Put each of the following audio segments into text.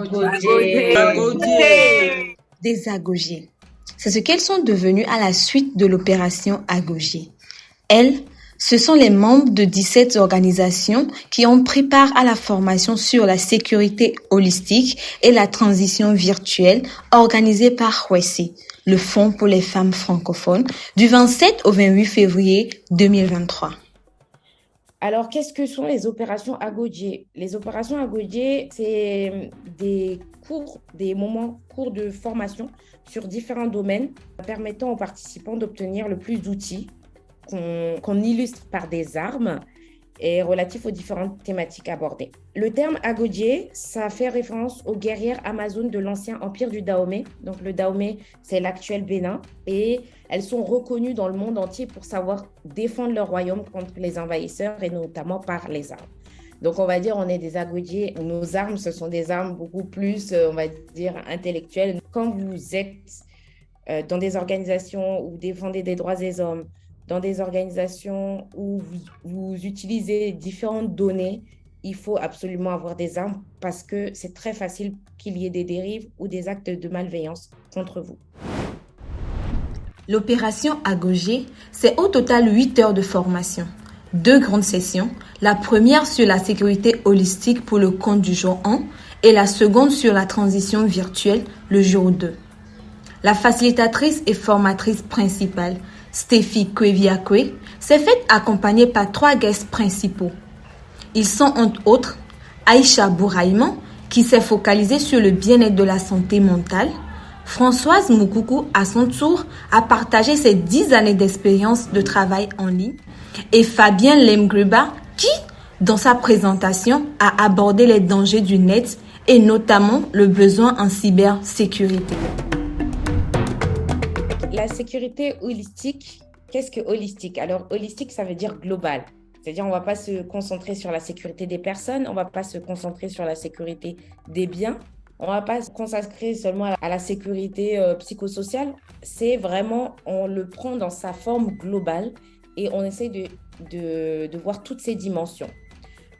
Agodier. Des agogés. C'est ce qu'elles sont devenues à la suite de l'opération Agogé. Elles, ce sont les membres de 17 organisations qui ont pris part à la formation sur la sécurité holistique et la transition virtuelle organisée par WESI, le Fonds pour les femmes francophones, du 27 au 28 février 2023. Alors, qu'est-ce que sont les opérations Agodier? Les opérations Agodier, c'est des cours de formation sur différents domaines permettant aux participants d'obtenir le plus d'outils qu'on illustre par des armes et relatifs aux différentes thématiques abordées. Le terme Agodier, ça fait référence aux guerrières amazones de l'ancien empire du Dahomey. Donc le Dahomey, c'est l'actuel Bénin et elles sont reconnues dans le monde entier pour savoir défendre leur royaume contre les envahisseurs et notamment par les armes. Donc on va dire on est des Agodiers. Nos armes, ce sont des armes beaucoup plus, on va dire, intellectuelles. Quand vous êtes dans des organisations où vous défendez des droits des hommes, dans des organisations où vous utilisez différentes données, il faut absolument avoir des armes parce que c'est très facile qu'il y ait des dérives ou des actes de malveillance contre vous. L'opération Agogé, c'est au total 8 heures de formation. 2 grandes sessions, la première sur la sécurité holistique pour le compte du jour 1 et la seconde sur la transition virtuelle le jour 2. La facilitatrice et formatrice principale, Steffi Kweviakwe, s'est faite accompagner par 3 guests principaux. Ils sont entre autres Aïcha Bouraïman, qui s'est focalisée sur le bien-être de la santé mentale. Françoise Moukoukou, à son tour, a partagé ses 10 années d'expérience de travail en ligne. Et Fabien Lemgruba, qui, dans sa présentation, a abordé les dangers du net et notamment le besoin en cybersécurité. La sécurité holistique, qu'est-ce que holistique? Alors, holistique, ça veut dire global. C'est-à-dire, on ne va pas se concentrer sur la sécurité des personnes, on ne va pas se concentrer sur la sécurité des biens, on ne va pas se consacrer seulement à la sécurité psychosociale. C'est vraiment, on le prend dans sa forme globale et on essaie de voir toutes ces dimensions.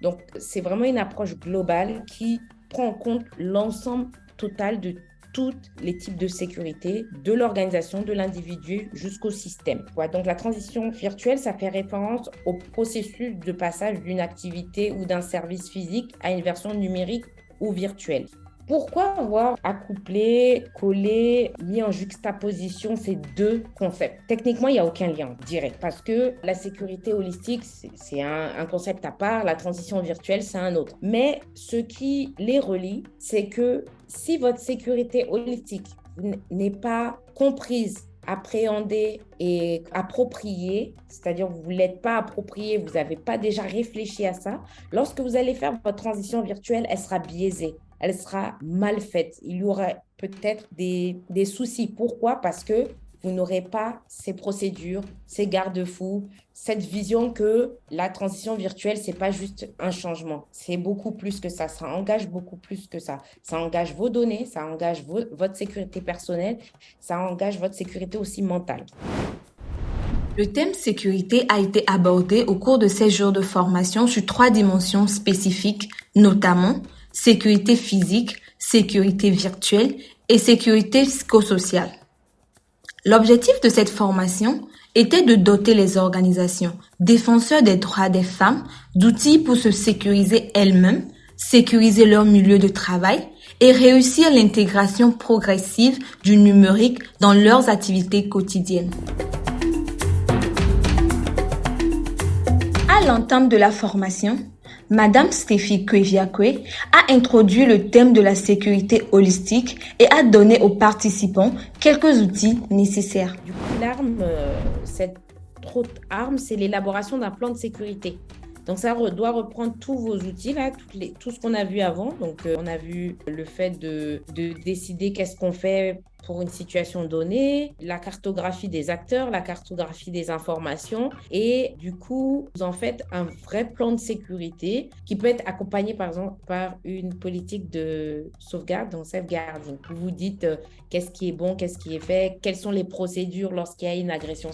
Donc, c'est vraiment une approche globale qui prend en compte l'ensemble total de tous les types de sécurité, de l'organisation, de l'individu jusqu'au système. Donc la transition virtuelle, ça fait référence au processus de passage d'une activité ou d'un service physique à une version numérique ou virtuelle. Pourquoi avoir accouplé, collé, mis en juxtaposition ces 2 concepts? Techniquement, il n'y a aucun lien direct parce que la sécurité holistique, c'est un concept à part, la transition virtuelle, c'est un autre. Mais ce qui les relie, c'est que si votre sécurité holistique n'est pas comprise, appréhendée et appropriée, c'est-à-dire vous ne l'êtes pas appropriée, vous n'avez pas déjà réfléchi à ça, lorsque vous allez faire votre transition virtuelle, elle sera biaisée. Elle sera mal faite. Il y aura peut-être des soucis. Pourquoi? Parce que vous n'aurez pas ces procédures, ces garde-fous, cette vision que la transition virtuelle, ce n'est pas juste un changement. C'est beaucoup plus que ça. Ça engage beaucoup plus que ça. Ça engage vos données, ça engage votre sécurité personnelle, ça engage votre sécurité aussi mentale. Le thème sécurité a été abordé au cours de ces jours de formation sur 3 dimensions spécifiques, notamment sécurité physique, sécurité virtuelle et sécurité psychosociale. L'objectif de cette formation était de doter les organisations défenseurs des droits des femmes d'outils pour se sécuriser elles-mêmes, sécuriser leur milieu de travail et réussir l'intégration progressive du numérique dans leurs activités quotidiennes. À l'entame de la formation, Madame Steffi Kweviakwe a introduit le thème de la sécurité holistique et a donné aux participants quelques outils nécessaires. Du coup, l'arme, cette autre arme, c'est l'élaboration d'un plan de sécurité. Donc ça doit reprendre tous vos outils, là, tout ce qu'on a vu avant. Donc on a vu le fait de décider qu'est-ce qu'on fait pour une situation donnée, la cartographie des acteurs, la cartographie des informations et du coup, vous en faites un vrai plan de sécurité qui peut être accompagné par exemple par une politique de sauvegarde, donc safeguarding. Vous vous dites qu'est-ce qui est bon, qu'est-ce qui est fait, quelles sont les procédures lorsqu'il y a une agression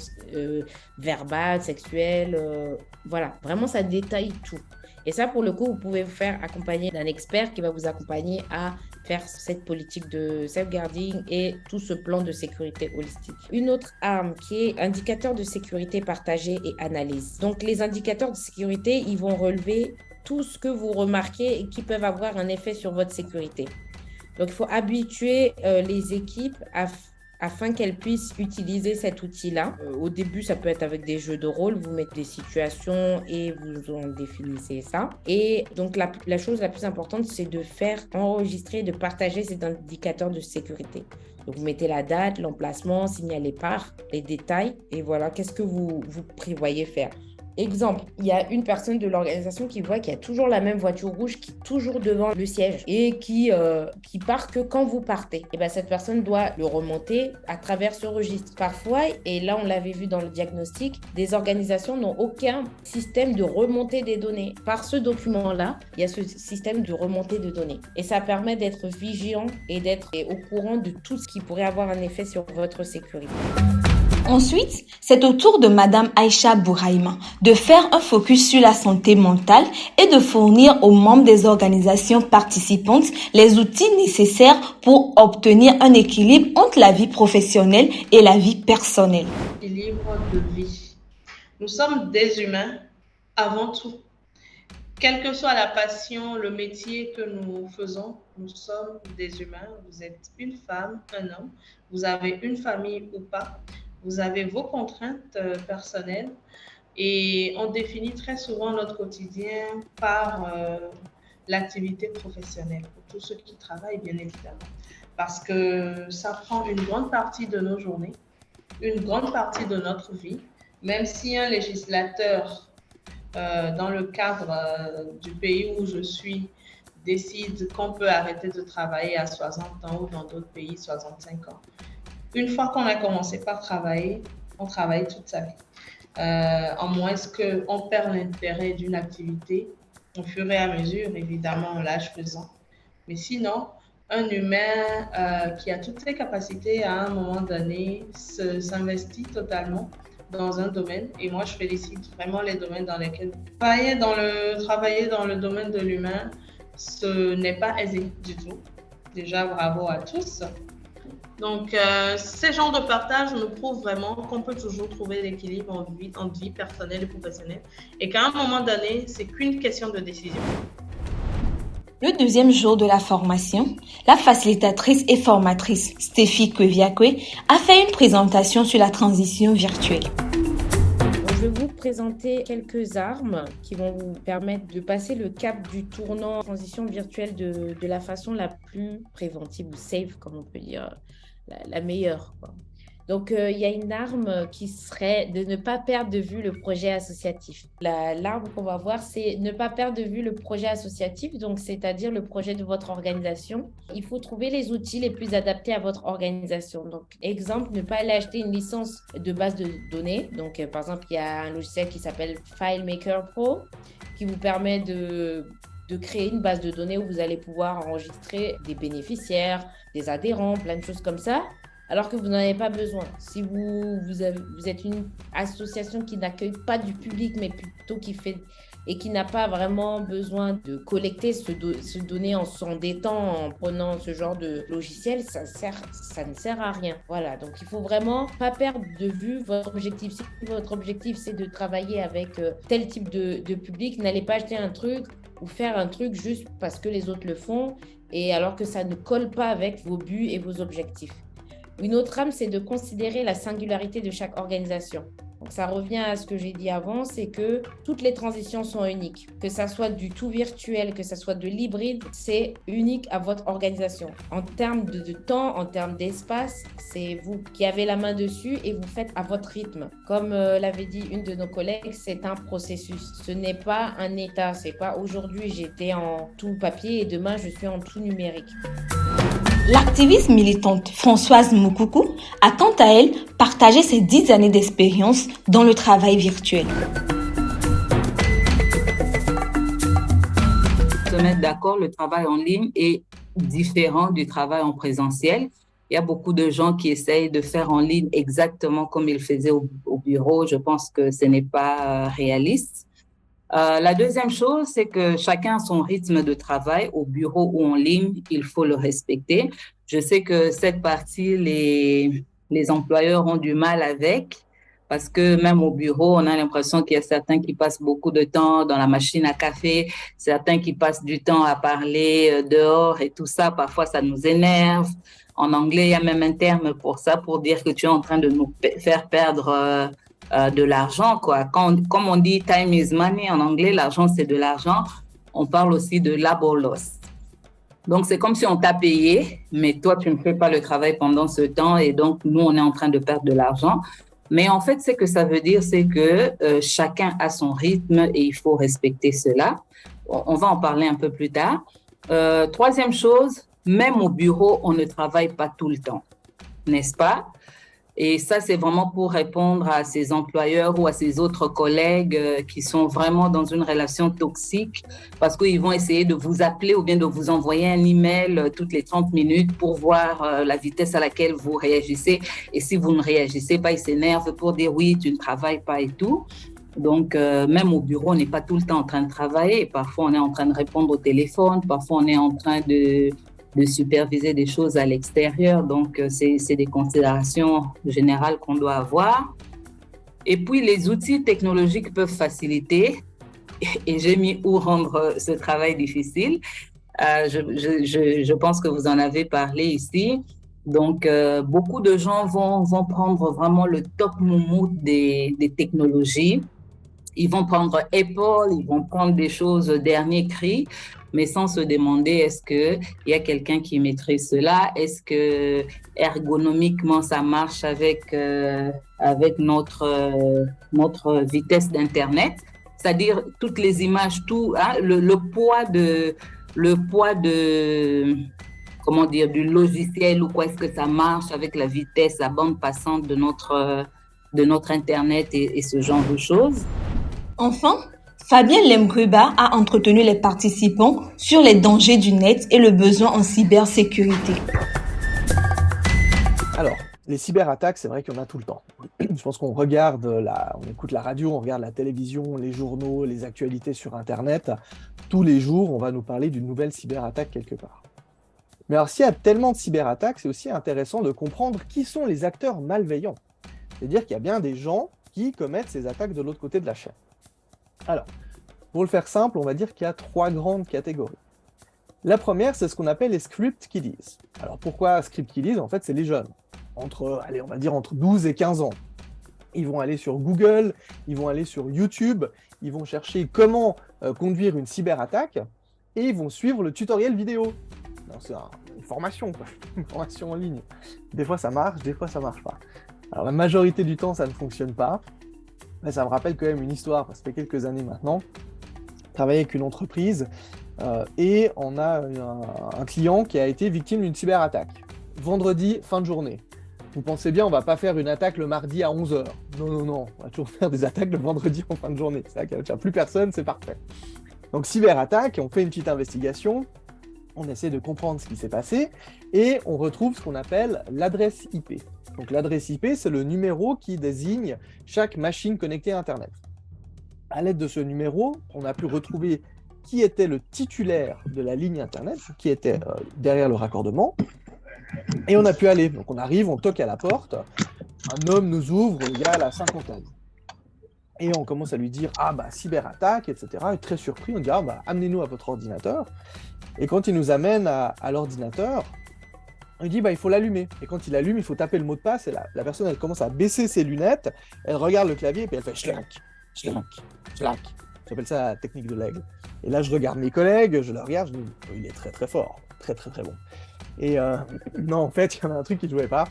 verbale, sexuelle, voilà, vraiment ça détaille tout. Et ça, pour le coup, vous pouvez vous faire accompagner d'un expert qui va vous accompagner à faire cette politique de safeguarding et tout ce plan de sécurité holistique. Une autre arme qui est indicateur de sécurité partagé et analyse. Donc, les indicateurs de sécurité, ils vont relever tout ce que vous remarquez et qui peuvent avoir un effet sur votre sécurité. Donc, il faut habituer les équipes afin qu'elles puissent utiliser cet outil-là. Au début, ça peut être avec des jeux de rôle, vous mettez des situations et vous en définissez ça. Et donc, la chose la plus importante, c'est de faire enregistrer, de partager cet indicateur de sécurité. Donc, vous mettez la date, l'emplacement, signalez par, les détails, et voilà, qu'est-ce que vous prévoyez faire. Exemple, il y a une personne de l'organisation qui voit qu'il y a toujours la même voiture rouge qui est toujours devant le siège et qui part que quand vous partez. Et bien, cette personne doit le remonter à travers ce registre. Parfois, et là on l'avait vu dans le diagnostic, des organisations n'ont aucun système de remontée des données. Par ce document-là, il y a ce système de remontée de données. Et ça permet d'être vigilant et d'être au courant de tout ce qui pourrait avoir un effet sur votre sécurité. Ensuite, c'est au tour de Madame Aïcha Bouraïma de faire un focus sur la santé mentale et de fournir aux membres des organisations participantes les outils nécessaires pour obtenir un équilibre entre la vie professionnelle et la vie personnelle. Équilibre de vie. Nous sommes des humains avant tout. Quelle que soit la passion, le métier que nous faisons, nous sommes des humains. Vous êtes une femme, un homme, vous avez une famille ou pas. Vous avez vos contraintes personnelles et on définit très souvent notre quotidien par l'activité professionnelle, pour tous ceux qui travaillent, bien évidemment. Parce que ça prend une grande partie de nos journées, une grande partie de notre vie, même si un législateur, dans le cadre du pays où je suis, décide qu'on peut arrêter de travailler à 60 ans ou dans d'autres pays, 65 ans. Une fois qu'on a commencé par travailler, on travaille toute sa vie. En moins qu'on perd l'intérêt d'une activité au fur et à mesure, évidemment, l'âge faisant. Mais sinon, un humain qui a toutes ses capacités à un moment donné s'investit totalement dans un domaine. Et moi, je félicite vraiment les domaines dans lesquels travailler dans le domaine de l'humain, ce n'est pas aisé du tout. Déjà, bravo à tous. Donc, ces genres de partage nous prouvent vraiment qu'on peut toujours trouver l'équilibre entre vie personnelle et professionnelle et qu'à un moment donné, c'est qu'une question de décision. Le deuxième jour de la formation, la facilitatrice et formatrice Stéphie Kweviakwe a fait une présentation sur la transition virtuelle. Je vais vous présenter quelques armes qui vont vous permettre de passer le cap du tournant transition virtuelle de la façon la plus préventive ou safe, comme on peut dire, la meilleure, quoi. Donc, il y a une arme qui serait de ne pas perdre de vue le projet associatif. L'arme qu'on va voir, c'est ne pas perdre de vue le projet associatif, donc c'est-à-dire le projet de votre organisation. Il faut trouver les outils les plus adaptés à votre organisation. Donc, exemple, ne pas aller acheter une licence de base de données. Donc, par exemple, il y a un logiciel qui s'appelle FileMaker Pro qui vous permet de créer une base de données où vous allez pouvoir enregistrer des bénéficiaires, des adhérents, plein de choses comme ça, alors que vous n'en avez pas besoin. Si vous êtes une association qui n'accueille pas du public, mais plutôt qui n'a pas vraiment besoin de collecter ce données en s'endettant, en prenant ce genre de logiciel, ça ne sert à rien. Voilà, donc il faut vraiment pas perdre de vue votre objectif. Si votre objectif, c'est de travailler avec tel type de public, n'allez pas acheter un truc ou faire un truc juste parce que les autres le font, et alors que ça ne colle pas avec vos buts et vos objectifs. Une autre arme, c'est de considérer la singularité de chaque organisation. Donc, ça revient à ce que j'ai dit avant, c'est que toutes les transitions sont uniques. Que ça soit du tout virtuel, que ça soit de l'hybride, c'est unique à votre organisation. En termes de temps, en termes d'espace, c'est vous qui avez la main dessus et vous faites à votre rythme. Comme l'avait dit une de nos collègues, c'est un processus. Ce n'est pas un état. C'est pas aujourd'hui j'étais en tout papier et demain je suis en tout numérique. L'activiste militante Françoise Moukoukou a quant à elle partagé ses 10 années d'expérience dans le travail virtuel. Se mettre d'accord, le travail en ligne est différent du travail en présentiel. Il y a beaucoup de gens qui essayent de faire en ligne exactement comme ils faisaient au bureau. Je pense que ce n'est pas réaliste. La deuxième chose, c'est que chacun a son rythme de travail au bureau ou en ligne, il faut le respecter. Je sais que cette partie, les employeurs ont du mal avec, parce que même au bureau, on a l'impression qu'il y a certains qui passent beaucoup de temps dans la machine à café, certains qui passent du temps à parler dehors et tout ça. Parfois, ça nous énerve. En anglais, il y a même un terme pour ça, pour dire que tu es en train de nous faire perdre de l'argent, quoi. Comme on dit time is money en anglais, l'argent c'est de l'argent. On parle aussi de labor loss. Donc c'est comme si on t'a payé, mais toi tu ne fais pas le travail pendant ce temps et donc nous on est en train de perdre de l'argent. Mais en fait, ce que ça veut dire, c'est que chacun a son rythme et il faut respecter cela. On va en parler un peu plus tard. Troisième chose, même au bureau, on ne travaille pas tout le temps, n'est-ce pas? Et ça, c'est vraiment pour répondre à ces employeurs ou à ces autres collègues qui sont vraiment dans une relation toxique parce qu'ils vont essayer de vous appeler ou bien de vous envoyer un email toutes les 30 minutes pour voir la vitesse à laquelle vous réagissez. Et si vous ne réagissez pas, ils s'énervent pour dire oui, tu ne travailles pas et tout. Donc, même au bureau, on n'est pas tout le temps en train de travailler. Parfois, on est en train de répondre au téléphone. Parfois, on est en train de superviser des choses à l'extérieur. Donc, c'est des considérations générales qu'on doit avoir. Et puis, les outils technologiques peuvent faciliter, et j'ai mis où rendre ce travail difficile. Je pense que vous en avez parlé ici. Donc, beaucoup de gens vont prendre vraiment le top moumoute des technologies. Ils vont prendre Apple, ils vont prendre des choses dernier cri, mais sans se demander est-ce qu'il y a quelqu'un qui maîtrise cela, est-ce que ergonomiquement ça marche avec notre vitesse d'Internet, c'est-à-dire toutes les images, tout, hein, le poids de comment dire, du logiciel ou quoi, est-ce que ça marche avec la vitesse, la bande passante de notre Internet et ce genre de choses. Enfin, Fabien Lemgruba a entretenu les participants sur les dangers du net et le besoin en cybersécurité. Alors, les cyberattaques, c'est vrai qu'il y en a tout le temps. Je pense qu'on regarde on écoute la radio, on regarde la télévision, les journaux, les actualités sur Internet. Tous les jours, on va nous parler d'une nouvelle cyberattaque quelque part. Mais alors, s'il y a tellement de cyberattaques, c'est aussi intéressant de comprendre qui sont les acteurs malveillants. C'est-à-dire qu'il y a bien des gens qui commettent ces attaques de l'autre côté de la chaîne. Alors, pour le faire simple, on va dire qu'il y a 3 grandes catégories. La première, c'est ce qu'on appelle les script kiddies. Alors pourquoi script kiddies? En fait, c'est les jeunes, entre 12 et 15 ans. Ils vont aller sur Google, ils vont aller sur YouTube, ils vont chercher comment conduire une cyberattaque et ils vont suivre le tutoriel vidéo. C'est une formation, quoi. Une formation en ligne. Des fois ça marche, des fois ça marche pas. Alors la majorité du temps, ça ne fonctionne pas. Mais ça me rappelle quand même une histoire, ça fait quelques années maintenant. Je travaillais avec une entreprise et on a un client qui a été victime d'une cyberattaque. Vendredi, fin de journée. Vous pensez bien, on va pas faire une attaque le mardi à 11h. Non, on va toujours faire des attaques le vendredi en fin de journée. C'est-à-dire qu'il n'y a plus personne, c'est parfait. Donc cyberattaque, on fait une petite investigation, on essaie de comprendre ce qui s'est passé et on retrouve ce qu'on appelle l'adresse IP. Donc l'adresse IP, c'est le numéro qui désigne chaque machine connectée à Internet. À l'aide de ce numéro, on a pu retrouver qui était le titulaire de la ligne Internet, qui était derrière le raccordement, et on a pu aller. Donc on arrive, on toque à la porte, un homme nous ouvre, il y a la cinquantaine. Et on commence à lui dire « Ah bah, cyberattaque, etc. » Et très surpris, on dit « Ah bah, amenez-nous à votre ordinateur. » Et quand il nous amène à l'ordinateur, il dit bah, il faut l'allumer. Et quand il allume, il faut taper le mot de passe. Et la personne, elle commence à baisser ses lunettes, elle regarde le clavier et puis elle fait schlank, schlank, schlank. J'appelle ça la technique de l'aigle. Et là, je regarde mes collègues, je le regarde, je dis il est très très fort, très très très bon. Et non, en fait, il y en a un truc qui ne jouait pas.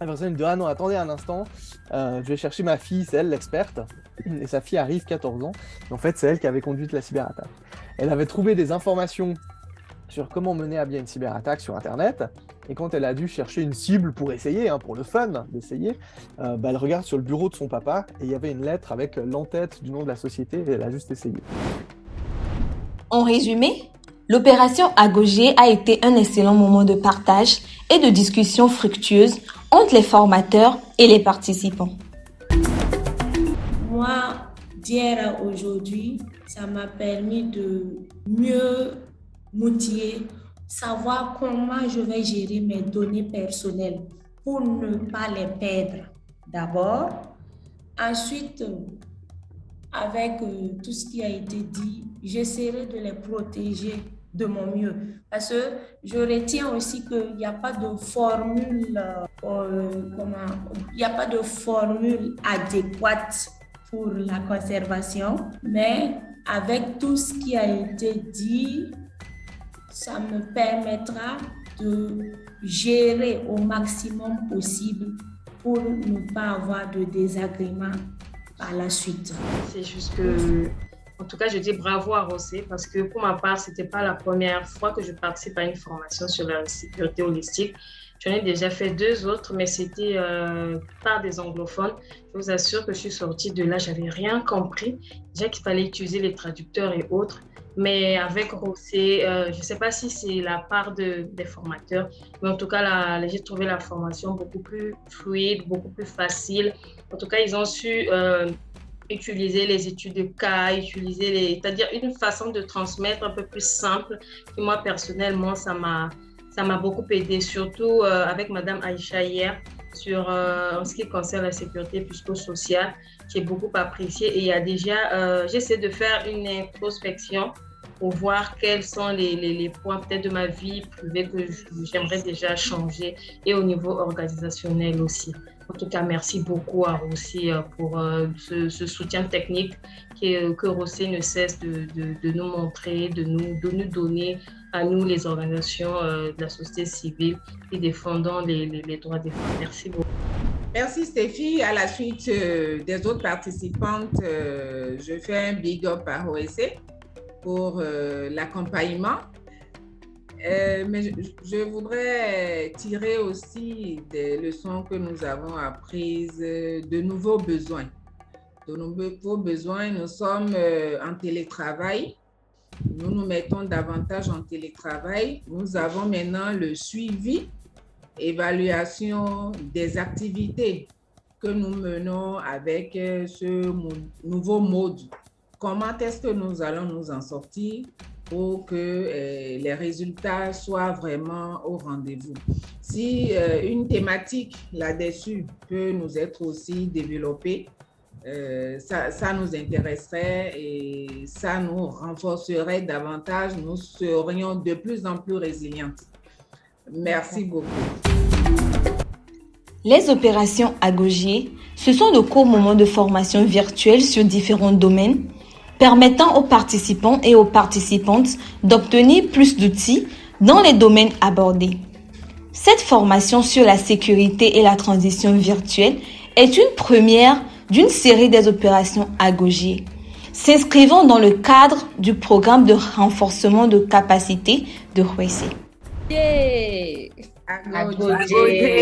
La personne me dit ah non, attendez un instant, je vais chercher ma fille, c'est elle l'experte. Et sa fille arrive, 14 ans. Et en fait, c'est elle qui avait conduit la cyberattaque. Elle avait trouvé des informations sur comment mener à bien une cyberattaque sur Internet. Et quand elle a dû chercher une cible pour essayer, pour le fun d'essayer, elle regarde sur le bureau de son papa et il y avait une lettre avec l'entête du nom de la société et elle a juste essayé. En résumé, l'opération Agogé a été un excellent moment de partage et de discussion fructueuse entre les formateurs et les participants. Moi, d'hier à aujourd'hui, ça m'a permis de mieux m'outiller, savoir comment je vais gérer mes données personnelles pour ne pas les perdre d'abord. Ensuite, avec tout ce qui a été dit, j'essaierai de les protéger de mon mieux. Parce que je retiens aussi qu'il n'y a pas de formule, il n'y a pas de formule adéquate pour la conservation, mais avec tout ce qui a été dit, ça me permettra de gérer au maximum possible pour ne pas avoir de désagréments par la suite. C'est juste que, en tout cas, je dis bravo à Rosé parce que pour ma part, ce n'était pas la première fois que je participe à une formation sur la sécurité holistique. J'en ai déjà fait 2 autres, mais c'était par des anglophones. Je vous assure que je suis sortie de là, je n'avais rien compris. Déjà qu'il fallait utiliser les traducteurs et autres. Mais avec Rosé, je ne sais pas si c'est la part des formateurs, mais en tout cas, j'ai trouvé la formation beaucoup plus fluide, beaucoup plus facile. En tout cas, ils ont su utiliser les études de cas, c'est-à-dire une façon de transmettre un peu plus simple. Et moi, personnellement, ça m'a beaucoup aidé, surtout avec Madame Aïcha hier, en ce qui concerne la sécurité psychosociale. J'ai beaucoup apprécié et il y a déjà, j'essaie de faire une introspection pour voir quels sont les points peut-être de ma vie privée que j'aimerais déjà changer et au niveau organisationnel aussi. En tout cas, merci beaucoup à Rosé pour ce soutien technique que Rosé ne cesse de nous montrer, de nous donner à nous, les organisations de la société civile qui défendons les droits des femmes. Merci beaucoup. Merci Stéphie. À la suite des autres participantes, je fais un big up à Rosé pour l'accompagnement. Mais je voudrais tirer aussi des leçons que nous avons apprises, de nouveaux besoins. De nouveaux besoins, nous sommes en télétravail. Nous nous mettons davantage en télétravail. Nous avons maintenant le suivi, évaluation des activités que nous menons avec ce nouveau mode. Comment est-ce que nous allons nous en sortir pour que les résultats soient vraiment au rendez-vous? Si une thématique là-dessus peut nous être aussi développée, ça nous intéresserait et ça nous renforcerait davantage. Nous serions de plus en plus résilientes. Merci beaucoup. Les opérations Agogier, ce sont de courts moments de formation virtuelle sur différents domaines, permettant aux participants et aux participantes d'obtenir plus d'outils dans les domaines abordés. Cette formation sur la sécurité et la transition virtuelle est une première d'une série des opérations Agogier, s'inscrivant dans le cadre du programme de renforcement de capacité de Rosé. Yeah! Agogier.